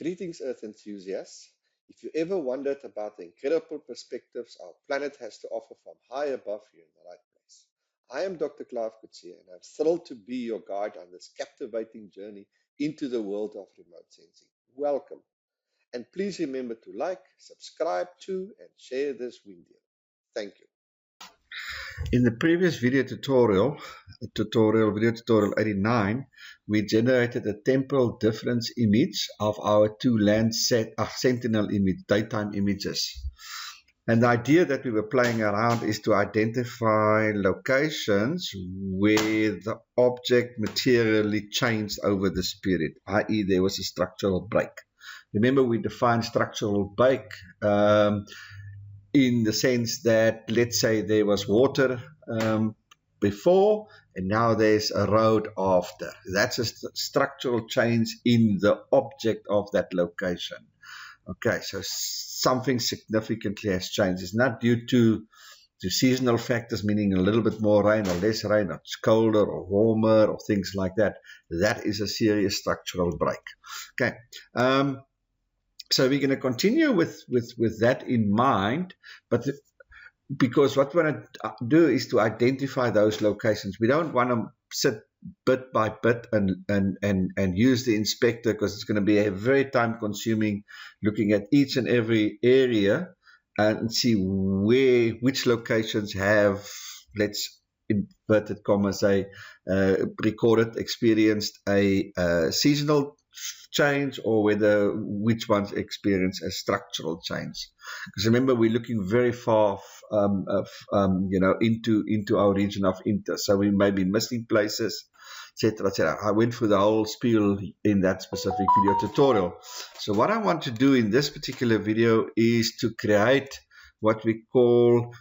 Greetings, Earth enthusiasts. If you ever wondered about the incredible perspectives our planet has to offer from high above, you're in the right place. I am Dr. Clive Coetzee, and I'm thrilled to be your guide on this captivating journey into the world of remote sensing. Welcome. And please remember to like, subscribe to, and share this video. Thank you. In the previous video tutorial 89, we generated a temporal difference image of our two land Sentinel image, daytime images. And the idea that we were playing around is to identify locations where the object materially changed over this period, i.e. there was a structural break. Remember, we defined structural break in the sense that, let's say, there was water before and now there's a road after. That's a structural change in the object of that location. Okay, so something significantly has changed. It's not due to seasonal factors, meaning a little bit more rain or less rain, or it's colder or warmer or things like that. That is a serious structural break. Okay. So we're going to continue with that in mind, but because what we want to do is to identify those locations. We don't want to sit bit by bit and use the inspector, because it's going to be a very time consuming looking at each and every area and see which locations have, let's inverted commas, experienced a seasonal change, or which ones experience a structural change. Because remember, we're looking very far into our region of interest, so we may be missing places, etc., etc. I went through the whole spiel in that specific video tutorial. So what I want to do in this particular video is to create what we call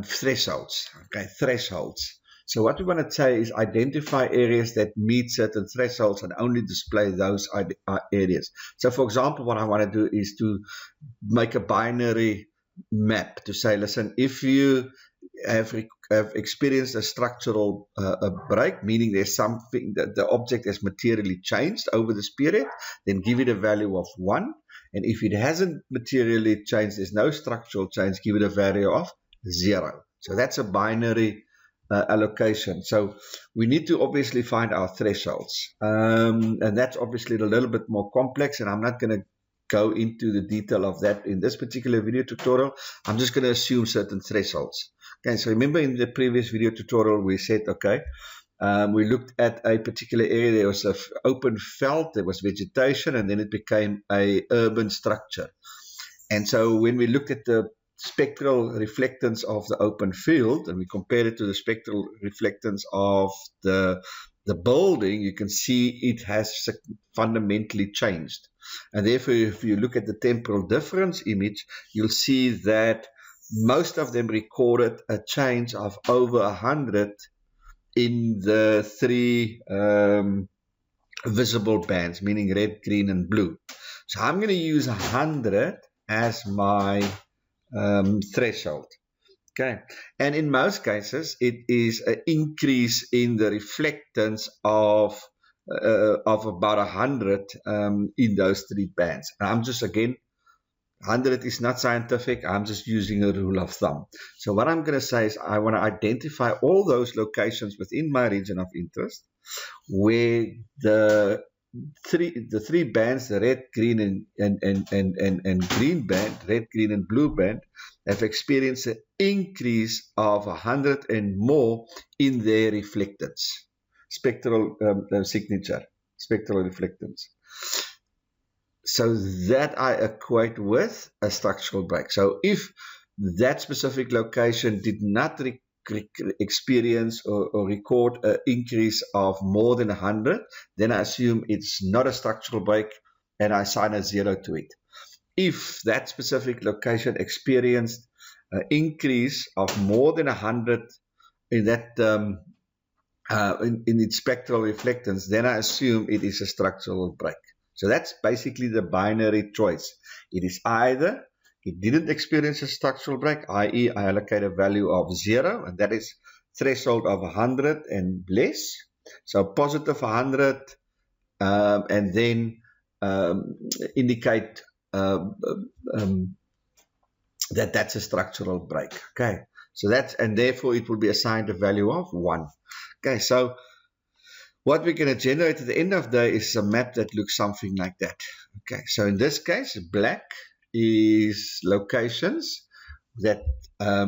thresholds. Okay, thresholds. So what we want to say is identify areas that meet certain thresholds and only display those areas. So for example, what I want to do is to make a binary map to say, listen, if you have experienced a structural break, meaning there's something that the object has materially changed over this period, then give it a value of 1. And if it hasn't materially changed, there's no structural change, give it a value of 0. So that's a binary allocation. So we need to obviously find our thresholds, and that's obviously a little bit more complex, and I'm not going to go into the detail of that in this particular video tutorial. I'm just going to assume certain thresholds. Okay, so remember in the previous video tutorial we said, okay, we looked at a particular area, there was an open veld, there was vegetation, and then it became a urban structure. And so when we looked at the spectral reflectance of the open field and we compare it to the spectral reflectance of the building, you can see it has fundamentally changed. And therefore, if you look at the temporal difference image, you'll see that most of them recorded a change of over 100 in the 3 visible bands, meaning red, green, and blue. So I'm going to use 100 as my threshold. Okay, and in most cases it is an increase in the reflectance of about 100 in those 3 bands. And I'm just, again, 100 is not scientific, I'm just using a rule of thumb. So what I'm going to say is I want to identify all those locations within my region of interest where the 3 bands, the red, green, and green band, red, green, and blue band, have experienced an increase of 100 and more in their reflectance, spectral signature, spectral reflectance. So that I equate with a structural break. So if that specific location did not experience or record an increase of more than 100, then I assume it's not a structural break and I assign a 0 to it. If that specific location experienced an increase of more than 100 in that in its spectral reflectance, then I assume it is a structural break. So that's basically the binary choice. It is either it didn't experience a structural break, i.e. I allocate a value of 0, and that is threshold of 100 and less. So positive 100 and then indicate that that's a structural break. Okay, so that's, and therefore it will be assigned a value of 1. Okay, so what we're going to generate at the end of the day is a map that looks something like that. Okay, so in this case, black is locations that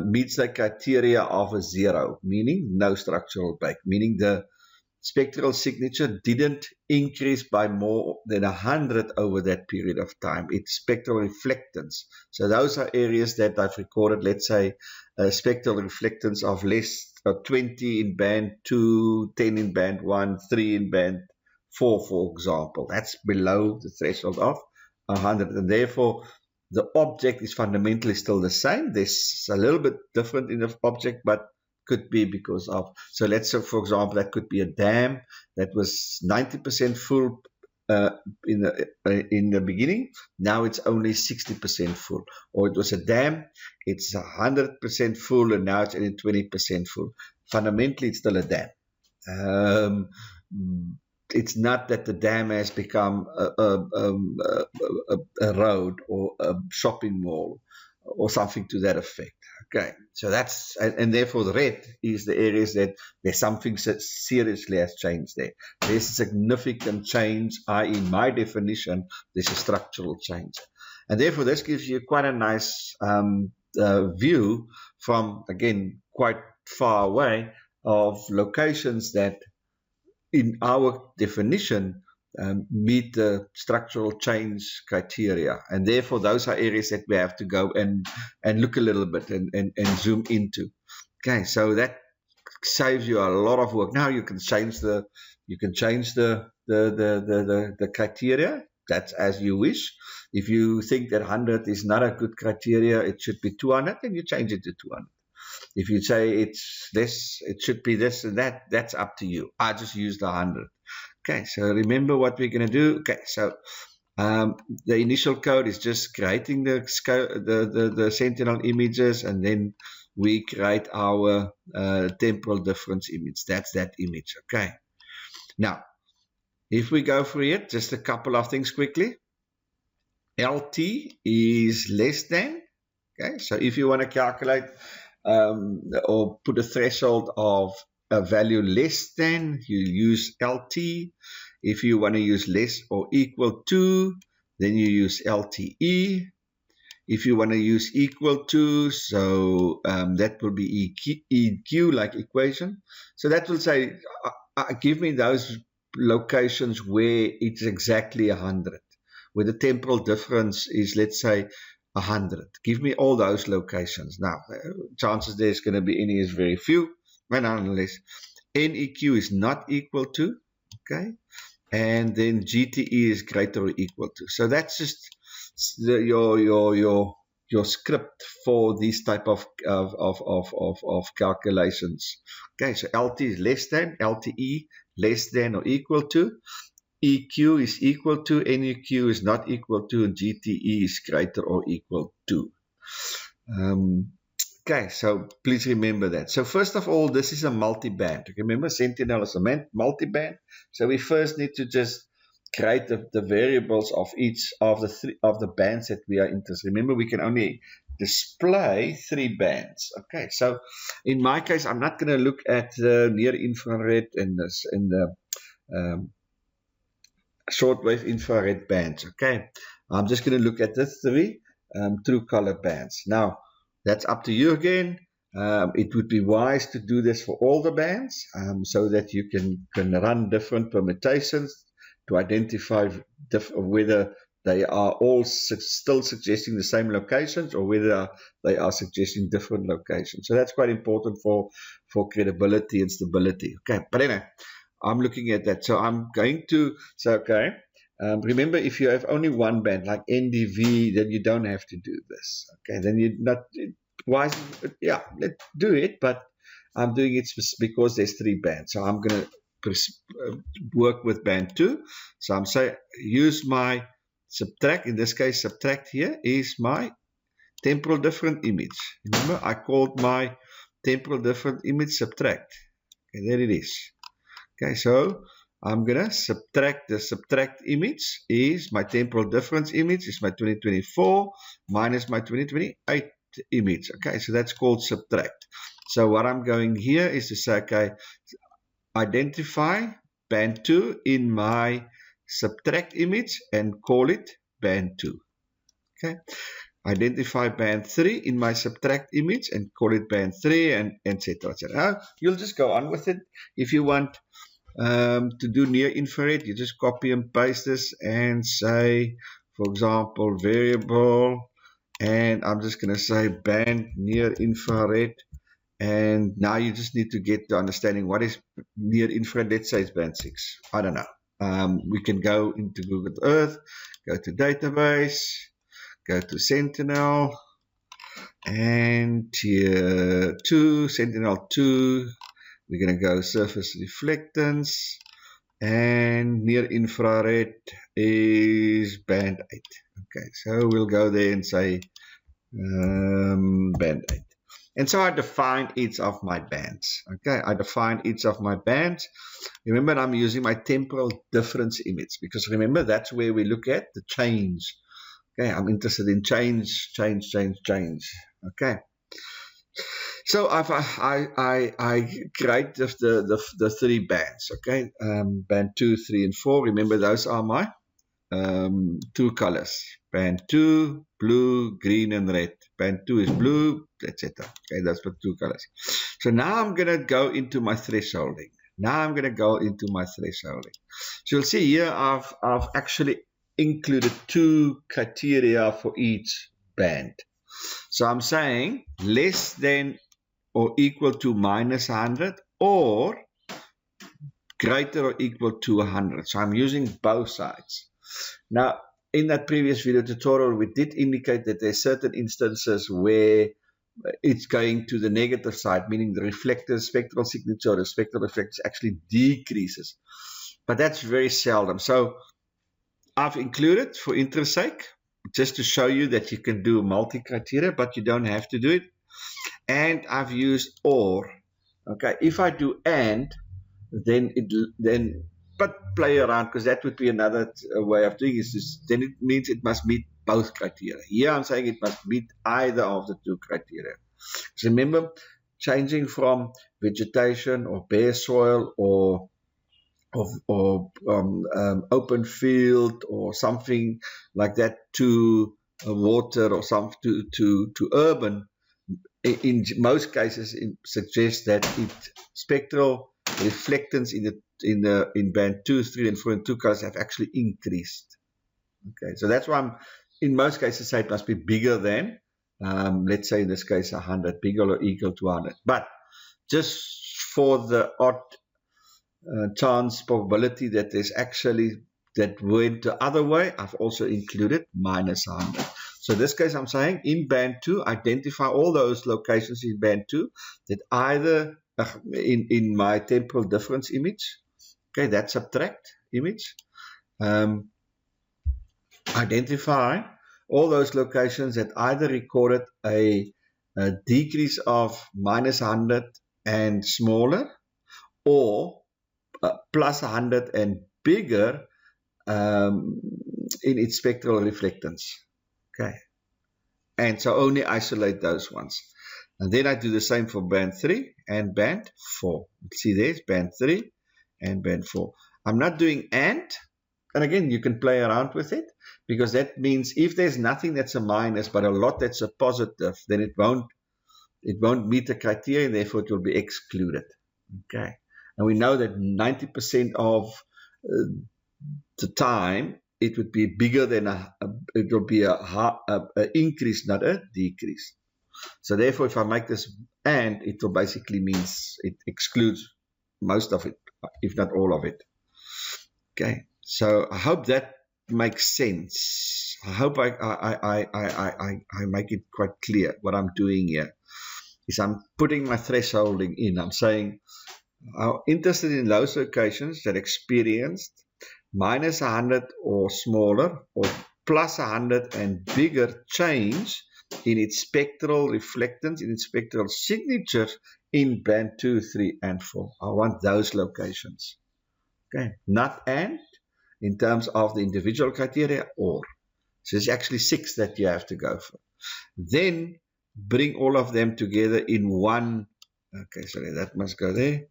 meets the criteria of a 0, meaning no structural break, meaning the spectral signature didn't increase by more than 100 over that period of time. It's spectral reflectance. So those are areas that I've recorded, let's say, spectral reflectance of less 20 in band 2, 10 in band 1, 3 in band 4, for example. That's below the threshold of 100, and therefore the object is fundamentally still the same. There's a little bit different in the object, but could be because of, so let's say, for example, that could be a dam that was 90% full in the beginning. Now it's only 60% full. Or it was a dam, it's 100% full, and now it's only 20% full. Fundamentally, it's still a dam. It's not that the dam has become a road or a shopping mall or something to that effect. Okay, so that's, and therefore the red is the areas that there's something that seriously has changed there. There's a significant change, i.e. in my definition, there's a structural change. And therefore this gives you quite a nice view from, again, quite far away of locations that in our definition meet the structural change criteria, and therefore those are areas that we have to go and look a little bit and zoom into. Okay, so that saves you a lot of work. Now you can change the criteria. That's as you wish. If you think that 100 is not a good criteria, it should be 200, then you change it to 200. If you say it's this, it should be this and that, that's up to you. I just use the 100. Okay, so remember what we're going to do. Okay, so the initial code is just creating the Sentinel images, and then we create our temporal difference image. That's that image. Okay, now if we go through it, just a couple of things quickly. LT is less than. Okay, so if you want to calculate or put a threshold of a value less than, you use LT. If you want to use less or equal to, then you use LTE. If you want to use equal to, so that will be EQ, like equation. So that will say, give me those locations where it's exactly 100, where the temporal difference is, let's say, 100. Give me all those locations. Now, chances there's going to be any is very few, but nonetheless, NEQ is not equal to, okay, and then GTE is greater or equal to. So that's just your script for these type of calculations. Okay, so LT is less than, LTE less than or equal to, EQ is equal to, NEQ is not equal to, and GTE is greater or equal to. Okay, so please remember that. So first of all, this is a multi-band. Remember, Sentinel is a multi-band. So we first need to just create the variables of each of the three of the bands that we are interested in. Remember, we can only display 3 bands. Okay, so in my case, I'm not going to look at the near infrared and the shortwave infrared bands. Okay, I'm just going to look at the 3 true color bands. Now, that's up to you again. It would be wise to do this for all the bands so that you can run different permutations to identify whether they are all still suggesting the same locations or whether they are suggesting different locations. So that's quite important for credibility and stability. Okay, but anyway, I'm looking at that. So I'm going to say, okay, remember, if you have only one band like NDV, then you don't have to do this. Okay, then you're not wise. Yeah, let's do it, but I'm doing it because there's 3 bands. So I'm going to work with band 2. So I'm saying use my subtract. In this case, subtract here is my temporal different image. Remember, I called my temporal different image subtract. Okay, there it is. Okay, so I'm going to subtract. The subtract image is my temporal difference image, is my 2024 minus my 2028 image. Okay, so that's called subtract. So what I'm going here is to say, okay, identify band 2 in my subtract image and call it band 2. Okay, identify band 3 in my subtract image and call it band 3, and etc. etc. You'll just go on with it. If you want to do near infrared, you just copy and paste this and say, for example, variable, and I'm just going to say band near infrared. And now you just need to get the understanding what is near infrared. Let's say it's band 6. I don't know. We can go into Google Earth, go to database, go to Sentinel, and tier 2, Sentinel 2. We're going to go surface reflectance, and near infrared is band 8. Okay, so we'll go there and say band 8. And so I define each of my bands. Okay, I define each of my bands. Remember, I'm using my temporal difference image, because remember, that's where we look at the change. Okay, I'm interested in change. Okay. So I create the 3 bands. Okay, band 2, 3, and 4. Remember, those are my 2 colors. Band 2, blue, green, and red. Band 2 is blue, etc. Okay, that's for 2 colors. So now I'm going to go into my thresholding. So you'll see here I've actually included 2 criteria for each band. So I'm saying less than or equal to minus 100 or greater or equal to 100. So I'm using both sides. Now, in that previous video tutorial, we did indicate that there are certain instances where it's going to the negative side, meaning the reflector spectral signature, the spectral reflectance actually decreases. But that's very seldom. So I've included, for interest's sake, just to show you that you can do multi-criteria, but you don't have to do it. And I've used or. Okay, if I do and, but play around, because that would be another way of doing it. Then it means it must meet both criteria. Here I'm saying it must meet either of the 2 criteria. So remember, changing from vegetation or bare soil or open field or something like that to water or to urban, in most cases, it suggests that spectral reflectance in band 2, 3, and 4 and 2 colors have actually increased. Okay, so that's why I'm in most cases say it must be bigger than, let's say in this case 100, bigger or equal to 100. But just for the odd chance probability that there's actually that went the other way, I've also included minus 100. So in this case, I'm saying in band 2, identify all those locations in band 2 that either in my temporal difference image, okay, that subtract image, identify all those locations that either recorded a decrease of minus 100 and smaller, or plus 100 and bigger in its spectral reflectance. Okay, and so only isolate those ones. And then I do the same for band 3 and band 4. See, there's band 3 and band 4. I'm not doing and again, you can play around with it, because that means if there's nothing that's a minus but a lot that's a positive, then it won't meet the criteria, and therefore it will be excluded. Okay, and we know that 90% of the time it would be bigger than it will be a increase, not a decrease. So therefore, if I make this and, it will basically means it excludes most of it, if not all of it. Okay, so I hope that makes sense. I hope I make it quite clear. What I'm doing here is I'm putting my thresholding in. I'm saying I'm interested in those locations that experienced minus 100 or smaller, or plus 100 and bigger change in its spectral reflectance, in its spectral signature in band 2, 3, and 4. I want those locations. Okay, not and in terms of the individual criteria, or. So it's actually 6 that you have to go for. Then bring all of them together in one. Okay, sorry, that must go there.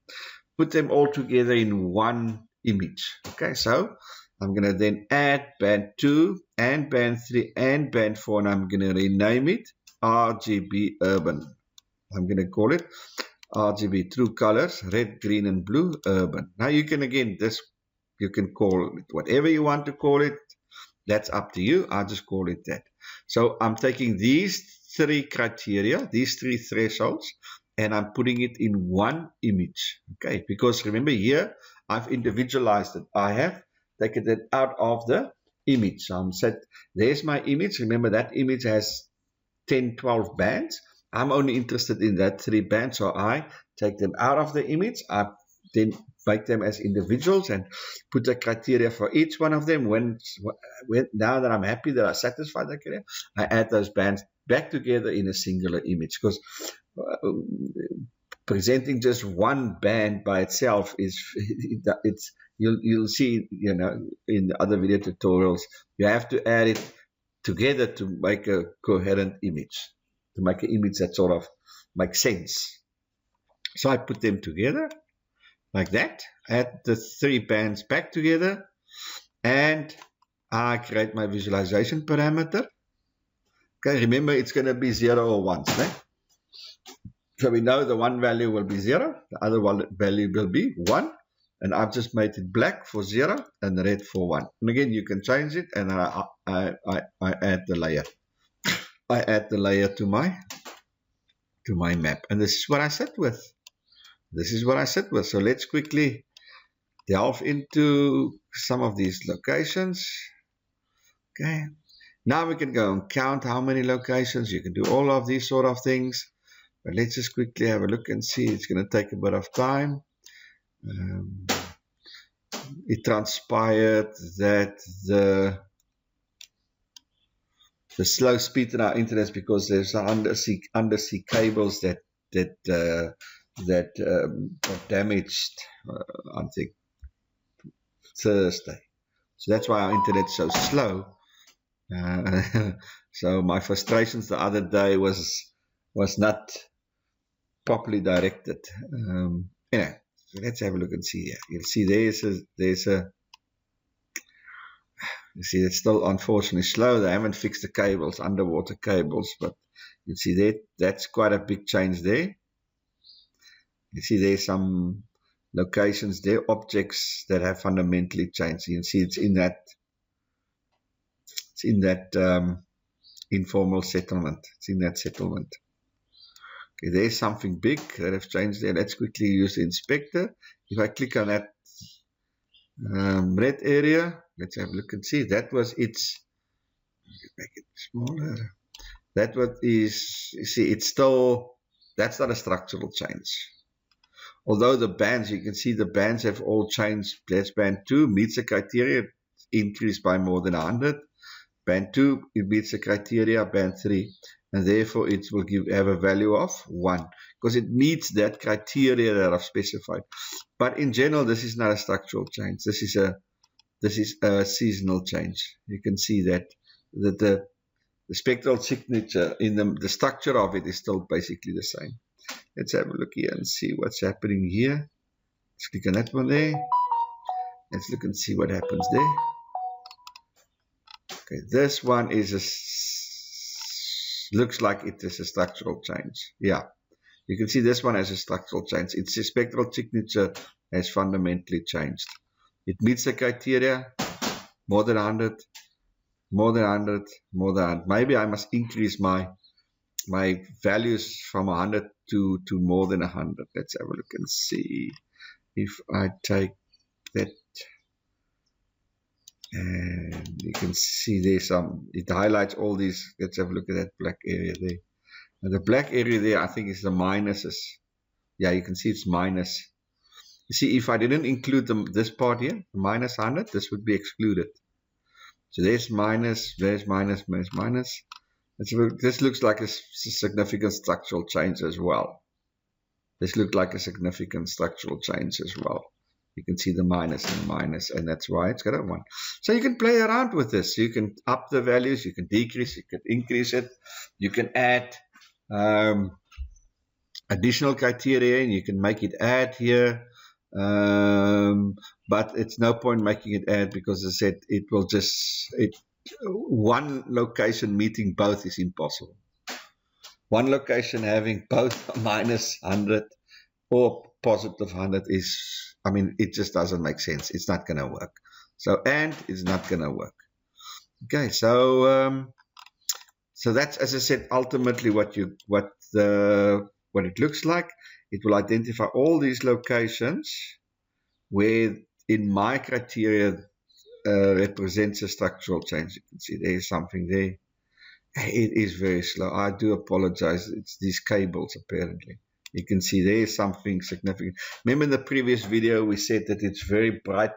Put them all together in one image. Okay, so I'm going to then add band 2 and band 3 and band 4, and I'm going to rename it RGB Urban. I'm going to call it RGB True Colors, red, green, and blue, Urban. Now you can, again, you can call it whatever you want to call it. That's up to you. I'll just call it that. So I'm taking these 3 criteria, these 3 thresholds, and I'm putting it in one image. Okay, because remember here, I've individualized it. I have taken it out of the image. So I'm set, there's my image. Remember that image has 10, 12 bands. I'm only interested in that 3 bands. So I take them out of the image. I then make them as individuals and put the criteria for each one of them. Now that I'm happy that I satisfied the criteria, I add those bands back together in a singular image, because presenting just one band by itself is you'll see, in the other video tutorials, you have to add it together to make a coherent image, to make an image that sort of makes sense. So I put them together like that, add the 3 bands back together, and I create my visualization parameter. Okay, remember it's going to be 0 or 1. Right? So we know the one value will be 0, the other one value will be 1, and I've just made it black for 0 and red for 1. And again, you can change it, and I add the layer. I add the layer to my map, and this is what I set with. So let's quickly delve into some of these locations. Okay, now we can go and count how many locations. You can do all of these sort of things, but let's just quickly have a look and see. It's going to take a bit of time. It transpired that the slow speed in our internet is because there's undersea cables that got damaged, I think, Thursday. So that's why our internet's so slow. So my frustrations the other day was not properly directed. Anyway, so let's have a look and see here. You'll see you see it's still unfortunately slow. They haven't fixed the cables, underwater cables, but you see that's quite a big change there. You see there's some locations there, objects that have fundamentally changed. You can see it's in that informal settlement. It's in that settlement. Okay, there's something big that has changed there. Let's quickly use the inspector. If I click on that red area, let's have a look and see. That was its. Make it smaller. That what is. You see, it's still. That's not a structural change. Although the bands, you can see the bands have all changed. That's band 2 meets the criteria, increased by more than 100. Band 2, it meets the criteria, band 3, and therefore it will have a value of 1, because it meets that criteria that I've specified. But in general, this is not a structural change. This is a seasonal change. You can see that the spectral signature in the structure of it is still basically the same. Let's have a look here and see what's happening here. Let's click on that one there. Let's look and see what happens there. Okay, this one looks like it is a structural change. Yeah, you can see this one has a structural change. Its spectral signature has fundamentally changed. It meets the criteria, more than 100, more than 100, more than 100. Maybe I must increase my values from 100 to more than 100. Let's have a look and see if I take that, and you can see there's it highlights all these. Let's have a look at that black area there. And the black area there, I think, is the minuses. Yeah, you can see it's minus. You see, if I didn't include this part here, minus 100, this would be excluded. So there's minus, there's minus, minus, minus. This looks like a significant structural change as well. This looked like a significant structural change as well. You can see the minus and the minus, and that's why it's got a 1. So you can play around with this. You can up the values, you can decrease, you can increase it, you can add additional criteria, and you can make it add here. But it's no point making it add, because as I said, it will just, one location meeting both is impossible. One location having both minus 100 or positive 100 is, I mean, it just doesn't make sense. It's not going to work. So and is not going to work. Okay, so so that's, as I said, ultimately what it looks like. It will identify all these locations where in my criteria represents a structural change. You can see there's something there. It is very slow. I do apologize. It's these cables, apparently. You can see there's something significant. Remember in the previous video, we said that it's very bright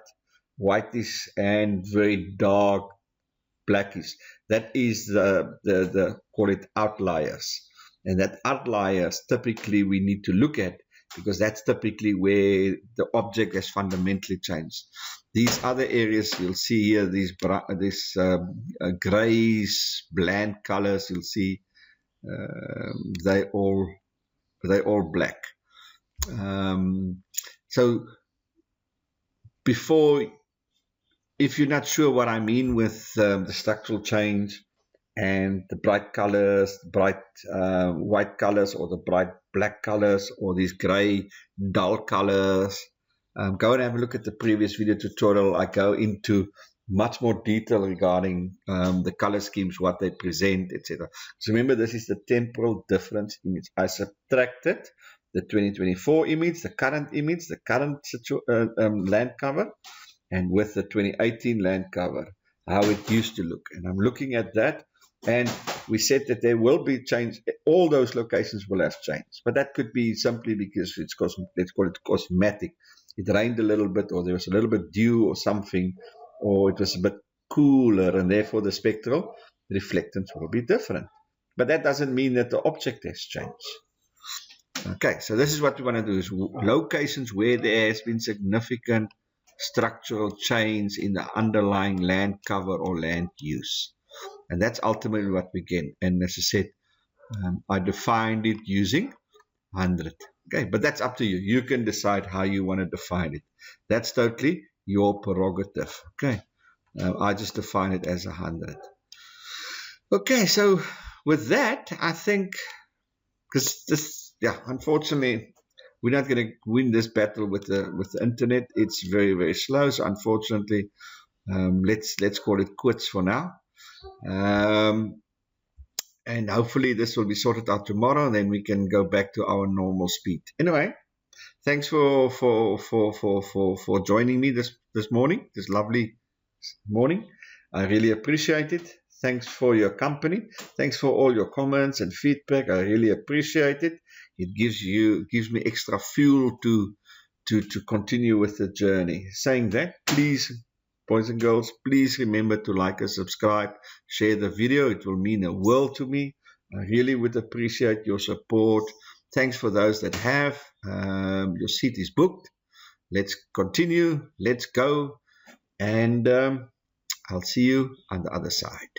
whitish and very dark blackish. That is the call it outliers. And that outliers typically we need to look at, because that's typically where the object has fundamentally changed. These other areas you'll see here, these grays, bland colors, you'll see they all black. So before, if you're not sure what I mean with the structural change and the bright colors, bright white colors, or the bright black colors, or these gray dull colors, go and have a look at the previous video tutorial. I go into much more detail regarding the color schemes, what they present, etc. So remember, this is the temporal difference image. I subtracted the 2024 image, the current land cover, and with the 2018 land cover, how it used to look. And I'm looking at that, and we said that there will be change. All those locations will have changed, but that could be simply because it's, let's call it cosmetic. It rained a little bit, or there was a little bit dew or something, or it was a bit cooler, and therefore the spectral reflectance will be different. But that doesn't mean that the object has changed. Okay, so this is what we want to do, is locations where there has been significant structural change in the underlying land cover or land use. And that's ultimately what we get. And as I said, I defined it using 100. Okay, but that's up to you. You can decide how you want to define it. That's totally your prerogative. Okay, I just define it as 100. Okay, so with that, I think, because this, unfortunately, we're not going to win this battle with the internet. It's very, very slow. So unfortunately, let's call it quits for now. And hopefully this will be sorted out tomorrow, and then we can go back to our normal speed. Anyway, thanks for joining me this morning, this lovely morning. I really appreciate it. Thanks for your company. Thanks for all your comments and feedback. I really appreciate it. It gives me extra fuel to continue with the journey. Saying that, please, boys and girls, please remember to like and subscribe, share the video. It will mean a world to me. I really would appreciate your support. Thanks for those that have. Your seat is booked. Let's continue. Let's go. And I'll see you on the other side.